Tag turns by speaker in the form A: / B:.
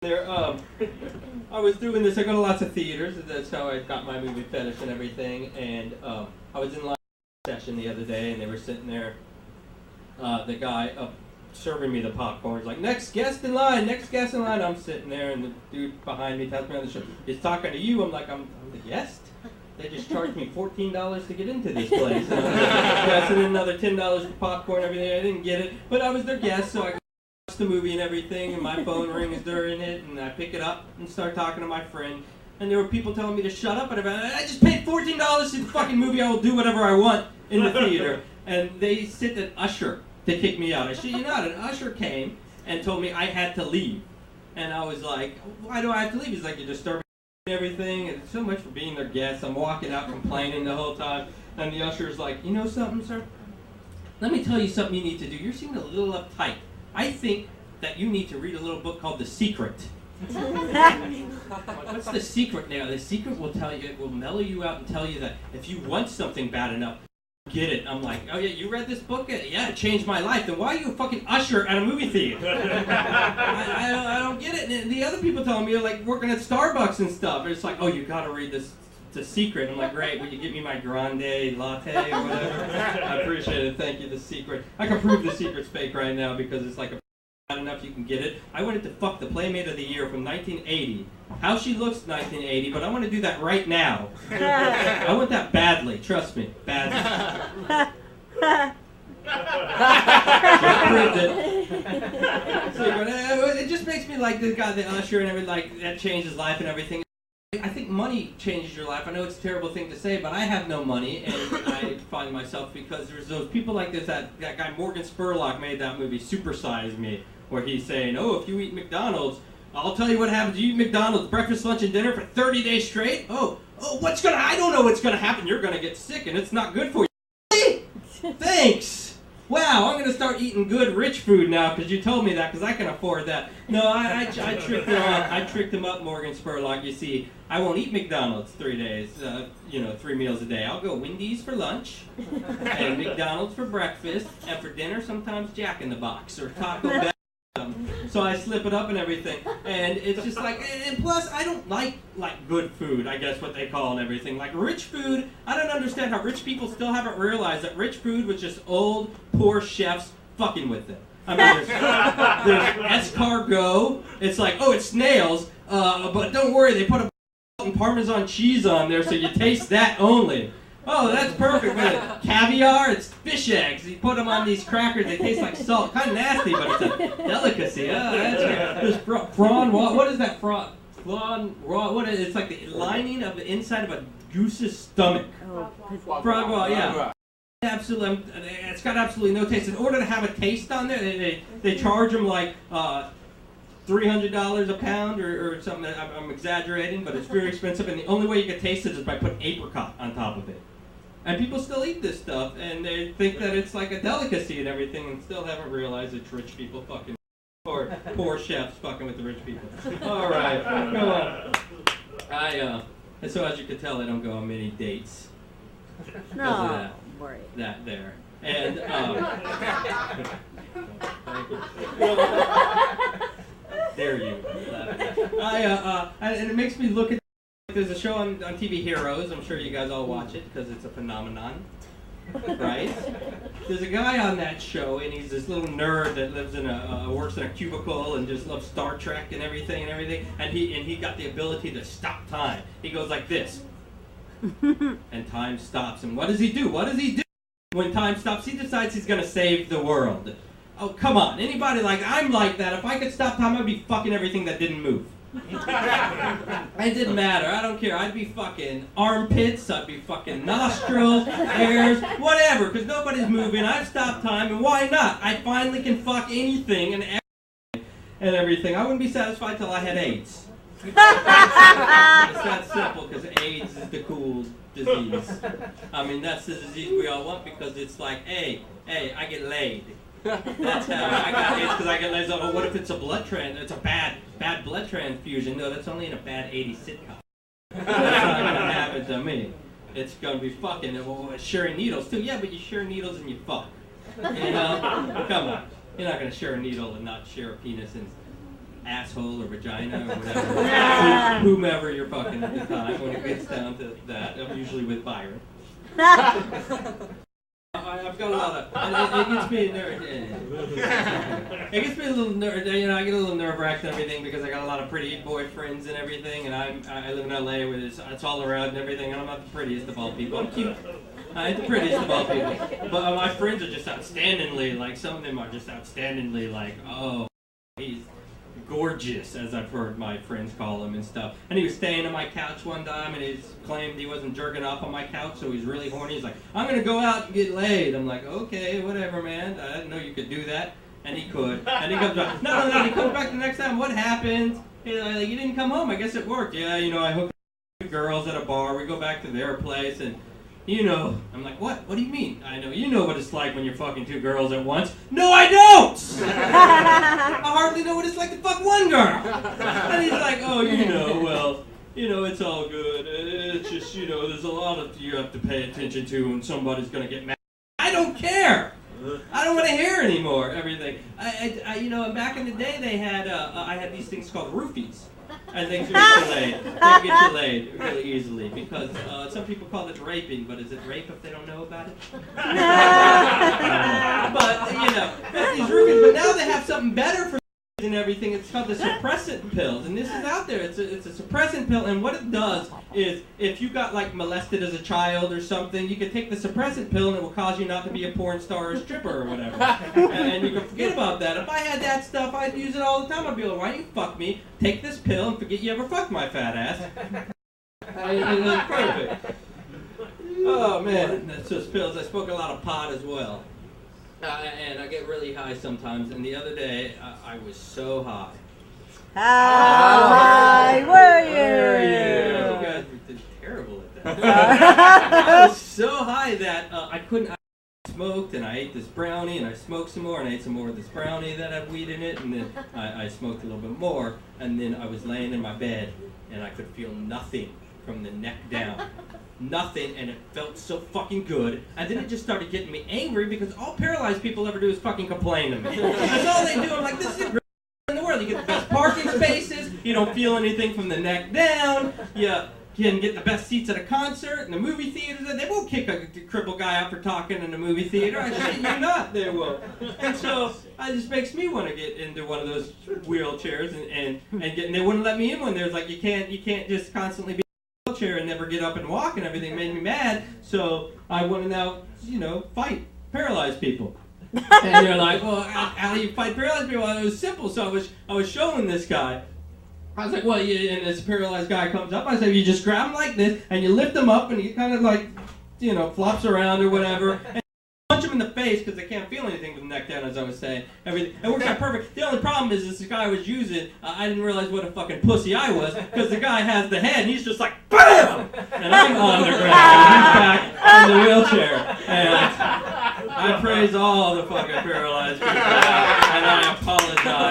A: There, I was doing this. I go to lots of theaters. That's how I got my movie fetish and everything. And I was in line session the other day, and they were sitting there. The guy serving me the popcorn was like, "Next guest in line, next guest in line." I'm sitting there, and the dude behind me taps me on the shoulder. He's talking to you. I'm like, I'm the guest. They just charged me $14 to get into this place. And I in another $10 for popcorn and everything. I didn't get it, but I was their guest, so I watched the movie and everything. And my phone rings during it, and I pick it up and start talking to my friend. And there were people telling me to shut up, and I just paid $14 to see the fucking movie. I will do whatever I want in the theater. And they sent an usher to kick me out. I shit you not, an usher came and told me I had to leave. And I was like, "Why do I have to leave?" He's like, "You're disturbing everything, and so much for being their guest." I'm walking out complaining the whole time, and the usher's like, "You know something, sir? Let me tell you something you need to do. You're seeming a little uptight. I think that you need to read a little book called The Secret." What's The Secret now? The Secret will tell you, it will mellow you out and tell you that if you want something bad enough, get it. I'm like, "Oh yeah, you read this book? Yeah, it changed my life. Then why are you a fucking usher at a movie theater?" I don't get it. And the other people telling me are like working at Starbucks and stuff. It's like, "Oh, you gotta read this The Secret." I'm like, "Great, will you give me my grande latte or whatever?" I appreciate it. Thank you, The Secret. I can prove The Secret's fake right now because it's like bad enough you can get it. I wanted to fuck the Playmate of the Year from 1980. How she looks 1980, but I want to do that right now. I want that badly, trust me, badly. It just makes me like this guy, the usher, and everything, like that changed his life and everything. I think money changes your life. I know it's a terrible thing to say, but I have no money, and I find myself, because there's those people like this, that guy Morgan Spurlock made that movie, Super Size Me, where he's saying, "Oh, if you eat McDonald's, I'll tell you what happens. You eat McDonald's breakfast, lunch, and dinner for 30 days straight. Oh, I don't know what's gonna happen. You're gonna get sick, and it's not good for you." Really? Thanks. Wow, I'm gonna start eating good rich food now because you told me that, because I can afford that. No, I tricked him up. I tricked him up, Morgan Spurlock. You see, I won't eat McDonald's 3 days. 3 meals a day. I'll go Wendy's for lunch, and McDonald's for breakfast, and for dinner sometimes Jack in the Box or Taco Bell. So I slip it up and everything, and it's just like, and plus I don't like good food, I guess what they call and everything. Like rich food, I don't understand how rich people still haven't realized that rich food was just old, poor chefs fucking with it. I mean, there's escargot, it's like, oh, it's snails, but don't worry, they put a Parmesan cheese on there so you taste that only. Oh, that's perfect. With caviar, it's fish eggs. You put them on these crackers, they taste like salt. Kind of nasty, but it's a delicacy. Oh, that's right. There's prawn raw. What is that prawn raw? What is it? It's like the lining of the inside of a goose's stomach. Prawn raw, yeah. Absolutely, it's got absolutely no taste. In order to have a taste on there, they charge them like $300 a pound or something. I'm exaggerating, but it's very expensive. And the only way you can taste it is by putting apricot on top of it. And people still eat this stuff, and they think that it's like a delicacy and everything, and still haven't realized it's rich people fucking, or poor chefs fucking with the rich people. All right, go on. And so as you can tell, I don't go on many dates.
B: No,
A: that there. And, thank you. Dare you. And it makes me look at, there's a show on TV, Heroes. I'm sure you guys all watch it because it's a phenomenon, right? There's a guy on that show, and he's this little nerd that lives in works in a cubicle and just loves Star Trek and everything. And he got the ability to stop time. He goes like this, and time stops. And what does he do? When time stops? He decides he's gonna save the world. Oh, come on. Anybody I'm like that. If I could stop time, I'd be fucking everything that didn't move. It didn't matter. I don't care. I'd be fucking armpits. I'd be fucking nostrils, hairs, whatever, because nobody's moving. I've stopped time, and why not? I finally can fuck anything and everything. I wouldn't be satisfied till I had AIDS. It's that simple, because AIDS is the cool disease. I mean, that's the disease we all want, because it's like, hey, I get laid. That's how I got AIDS, because I get laid. Oh, what if it's a it's a bad blood transfusion? No, that's only in a bad 80s sitcom. That's not going to happen to me. It's going to be fucking, sharing needles too. Yeah, but you share needles and you fuck. You know? Come on. You're not going to share a needle and not share a penis and asshole or vagina or whatever, whomever you're fucking at the time. When it gets down to that, I'm usually with Byron. I've got a lot of, and it gets me it gets me a little I get a little nerve-wracked and everything because I got a lot of pretty boyfriends and everything, and I live in LA where it's all around and everything, and I'm not the prettiest of all people. I'm cute. I ain't the prettiest of all people. But my friends are just outstandingly, like, some of them are just outstandingly, like, oh, he's gorgeous, as I've heard my friends call him and stuff. And he was staying on my couch one time, and he claimed he wasn't jerking off on my couch, so he's really horny. He's like, I'm going to go out and get laid. I'm like, okay, whatever, man. I didn't know you could do that. And he could. And he comes back. No. He comes back the next time. What happened? He's like, you didn't come home. I guess it worked. Yeah, I hooked up with girls at a bar. We go back to their place, and I'm like, what? What do you mean? I know. You know what it's like when you're fucking 2 girls at once. No, I don't! I hardly know what it's like to fuck one girl. And he's like, oh, well, it's all good. It's just, there's a lot of you have to pay attention to, and somebody's going to get mad. I don't care. I don't want to hear anymore, everything. Back in the day, they had, I had these things called roofies. And they get you laid really easily because some people call it raping, but is it rape if they don't know about it? But these roofies. But now they have something better for and everything. It's called the suppressant pills, and this is out there. It's a suppressant pill, and what it does is if you got like molested as a child or something, you can take the suppressant pill, and it will cause you not to be a porn star or a stripper or whatever. And you can forget about that. If I had that stuff, I'd use it all the time. I'd be like, why don't you fuck me? Take this pill and forget you ever fucked my fat ass. It's perfect. Oh man, that's just pills. I smoke a lot of pot as well. And I get really high sometimes, and the other day, I was so high.
B: How high were you?
A: You guys were terrible at that. I was so high that I couldn't. I smoked, and I ate this brownie, and I smoked some more, and I ate some more of this brownie that had weed in it, and then I smoked a little bit more, and then I was laying in my bed, and I could feel nothing from the neck down. Nothing, and it felt so fucking good. And then it just started getting me angry because all paralyzed people ever do is fucking complain to me. That's all they do. I'm like, this is the greatest in the world. You get the best parking spaces. You don't feel anything from the neck down. You can get the best seats at a concert in the movie theater. They won't kick a crippled guy out for talking in the movie theater. I shit you not, they will. And so it just makes me want to get into one of those wheelchairs and they wouldn't let me in one. There's like you can't just constantly be wheelchair and never get up and walk, and everything made me mad, so I want to now, fight paralyzed people. And they're like, well, how do you fight paralyzed people? Well, it was simple, so I was showing this guy. I was like, well, and this paralyzed guy comes up, I said, you just grab him like this, and you lift him up, and he kind of like, flops around or whatever, and punch him in the face because they can't feel anything with the neck down, as I was saying. Everything it works out perfect. The only problem is this guy I was using, I didn't realize what a fucking pussy I was because the guy has the head and he's just like BAM! And I'm on the ground and he's back in the wheelchair. And I praise all the fucking paralyzed people and I apologize